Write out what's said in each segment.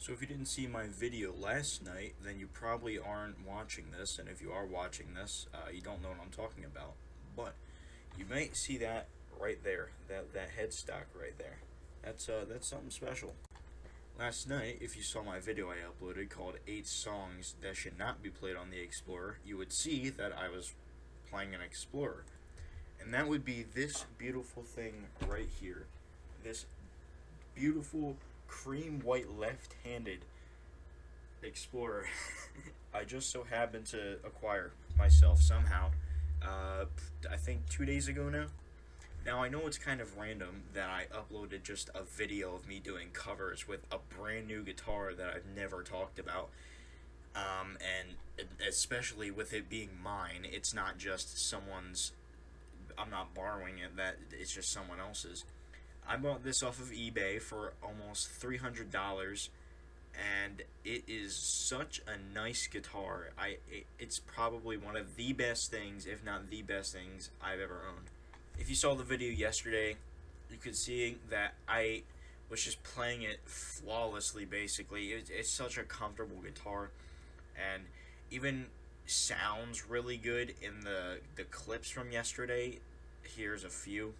So if you didn't see my video last night, then you probably aren't watching this, and if you are watching this, you don't know what I'm talking about. But you might see that right there, that headstock right there. That's something special. Last night, if you saw my video I uploaded called 8 Songs That Should Not Be Played on the Explorer, you would see that I was playing an Explorer. And that would be this beautiful thing right here. This beautiful cream white left-handed Explorer. I just so happened to acquire myself somehow. I think 2 days ago now. Now I know it's kind of random that I uploaded just a video of me doing covers with a brand new guitar that I've never talked about. And especially with it being mine, it's not just someone's. I'm not borrowing it. That it's just someone else's. I bought this off of eBay for almost $300, and it is such a nice guitar. It's probably one of the best things, if not the best things, I've ever owned. If you saw the video yesterday, you could see that I was just playing it flawlessly, basically. It's such a comfortable guitar, and even sounds really good in the clips from yesterday. Here's a few.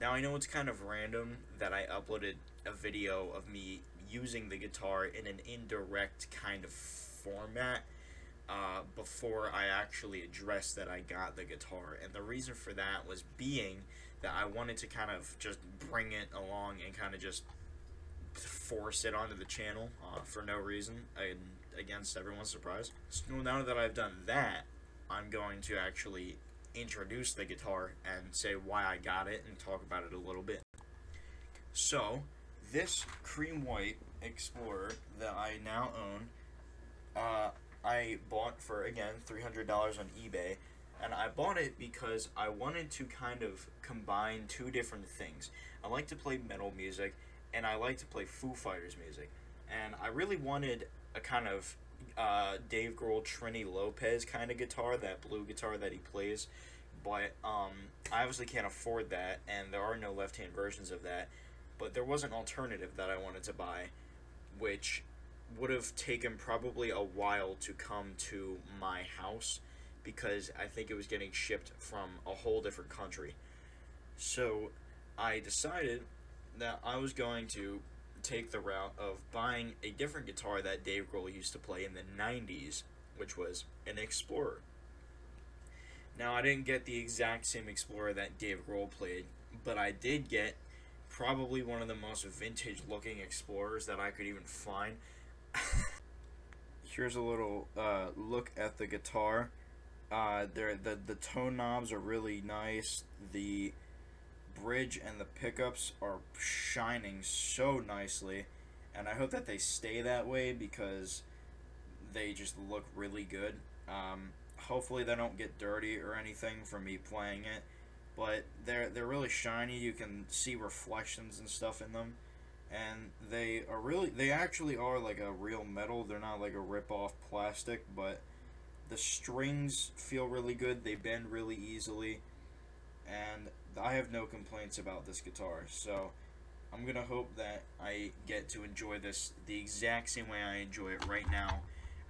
Now I know it's kind of random that I uploaded a video of me using the guitar in an indirect kind of format before I actually addressed that I got the guitar. And the reason for that was being that I wanted to kind of just bring it along and kind of just force it onto the channel for no reason, against everyone's surprise. So now that I've done that, I'm going to actually introduce the guitar and say why I got it and talk about it a little bit. So, this cream white Explorer that I now own, I bought for, again, $300 on eBay, and I bought it because I wanted to kind of combine two different things. I like to play metal music, and I like to play Foo Fighters music, and I really wanted a kind of Dave Grohl, Trini Lopez kind of guitar, that blue guitar that he plays, but I obviously can't afford that, and there are no left-hand versions of that, but there was an alternative that I wanted to buy, which would have taken probably a while to come to my house, because I think it was getting shipped from a whole different country. So I decided that I was going to take the route of buying a different guitar that Dave Grohl used to play in the 90s, which was an Explorer. Now, I didn't get the exact same Explorer that Dave Grohl played, but I did get probably one of the most vintage looking Explorers that I could even find. Here's a little look at the guitar. The tone knobs are really nice. The bridge and the pickups are shining so nicely, and I hope that they stay that way because they just look really good. Hopefully they don't get dirty or anything from me playing it, but they're really shiny. You can see reflections and stuff in them, and they actually are like a real metal. They're not like a rip-off plastic, but the strings feel really good. They bend really easily, and I have no complaints about this guitar. So I'm gonna hope that I get to enjoy this the exact same way I enjoy it right now,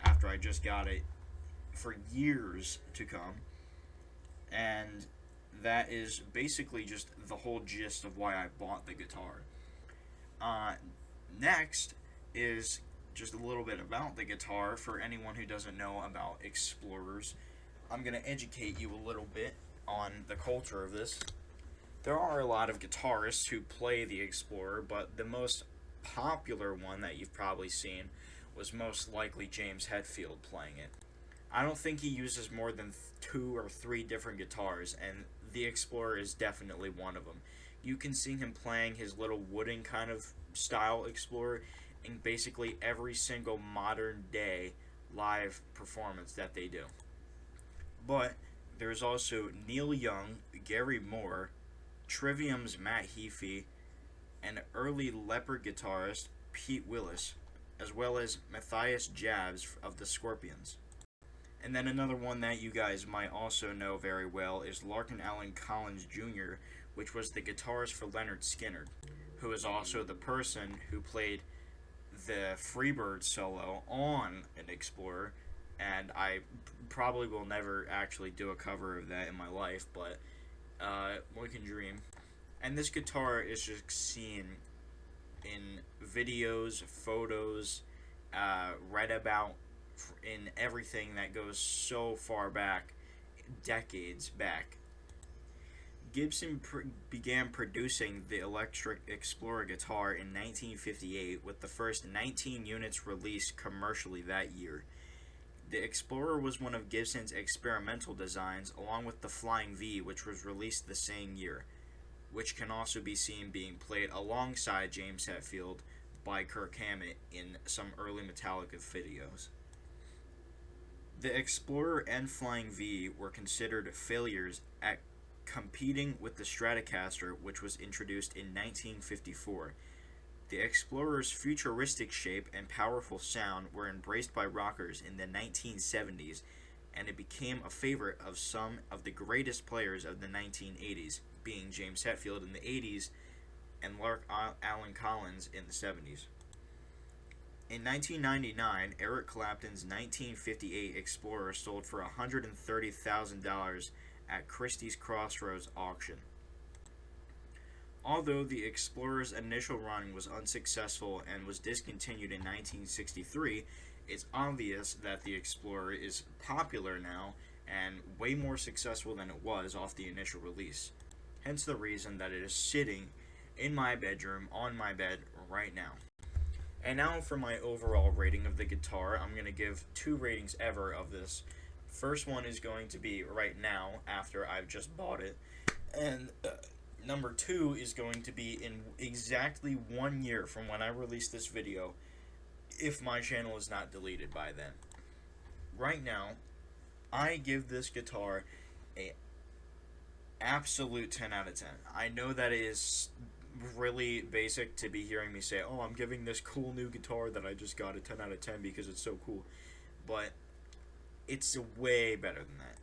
after I just got it, for years to come. And that is basically just the whole gist of why I bought the guitar. Next is just a little bit about the guitar for anyone who doesn't know about Explorers. I'm going to educate you a little bit on the culture of this. There are a lot of guitarists who play the Explorer, but the most popular one that you've probably seen was most likely James Hetfield playing it. I don't think he uses more than 2 or 3 different guitars, and the Explorer is definitely one of them. You can see him playing his little wooden kind of style Explorer in basically every single modern day live performance that they do. But there's also Neil Young, Gary Moore, Trivium's Matt Heafy, and early Leopard guitarist Pete Willis, as well as Matthias Jabs of the Scorpions. And then another one that you guys might also know very well is Larkin Allen Collins Jr., which was the guitarist for Lynyrd Skynyrd, who is also the person who played the Freebird solo on an Explorer, and I probably will never actually do a cover of that in my life, but one can dream. And this guitar is just seen in videos, photos, read about in everything that goes so far back, decades back. Gibson began producing the electric Explorer guitar in 1958 with the first 19 units released commercially that year. The Explorer was one of Gibson's experimental designs, along with the Flying V, which was released the same year, which can also be seen being played alongside James Hetfield by Kirk Hammett in some early Metallica videos. The Explorer and Flying V were considered failures at competing with the Stratocaster, which was introduced in 1954. The Explorer's futuristic shape and powerful sound were embraced by rockers in the 1970s, and it became a favorite of some of the greatest players of the 1980s, being James Hetfield in the 80s and Lark Allen Collins in the 70s. In 1999, Eric Clapton's 1958 Explorer sold for $130,000 at Christie's Crossroads auction. Although the Explorer's initial run was unsuccessful and was discontinued in 1963, it's obvious that the Explorer is popular now and way more successful than it was off the initial release. Hence the reason that it is sitting in my bedroom, on my bed, right now. And now for my overall rating of the guitar, I'm going to give 2 ratings ever of this. First one is going to be right now, after I've just bought it, and number 2 is going to be in exactly 1 year from when I release this video, if my channel is not deleted by then. Right now, I give this guitar a absolute 10 out of 10. I know that is really basic to be hearing me say, oh, I'm giving this cool new guitar that I just got a 10 out of 10 because it's so cool, but it's way better than that.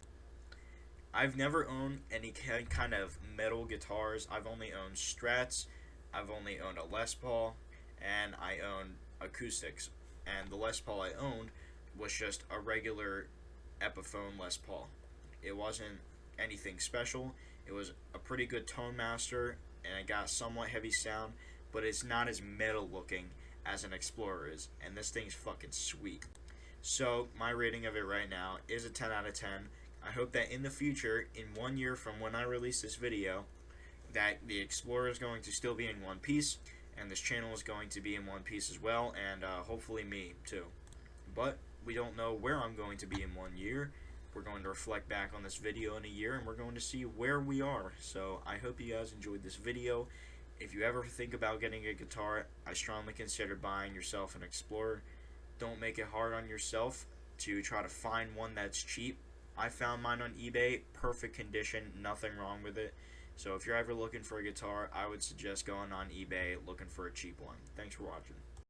I've never owned any kind of metal guitars. I've only owned Strats, I've only owned a Les Paul, and I own acoustics. And the Les Paul I owned was just a regular Epiphone Les Paul. It wasn't anything special. It was a pretty good tone master, and it got somewhat heavy sound, but it's not as metal looking as an Explorer is, and this thing's fucking sweet. So my rating of it right now is a 10 out of 10. I hope that in the future, in 1 year from when I release this video, that the Explorer is going to still be in one piece, and this channel is going to be in one piece as well, and hopefully me too. But we don't know where I'm going to be in 1 year. We're going to reflect back on this video in a year, and we're going to see where we are. So I hope you guys enjoyed this video. If you ever think about getting a guitar, I strongly consider buying yourself an Explorer. Don't make it hard on yourself to try to find one that's cheap. I found mine on eBay, perfect condition, nothing wrong with it. So if you're ever looking for a guitar, I would suggest going on eBay looking for a cheap one. Thanks for watching.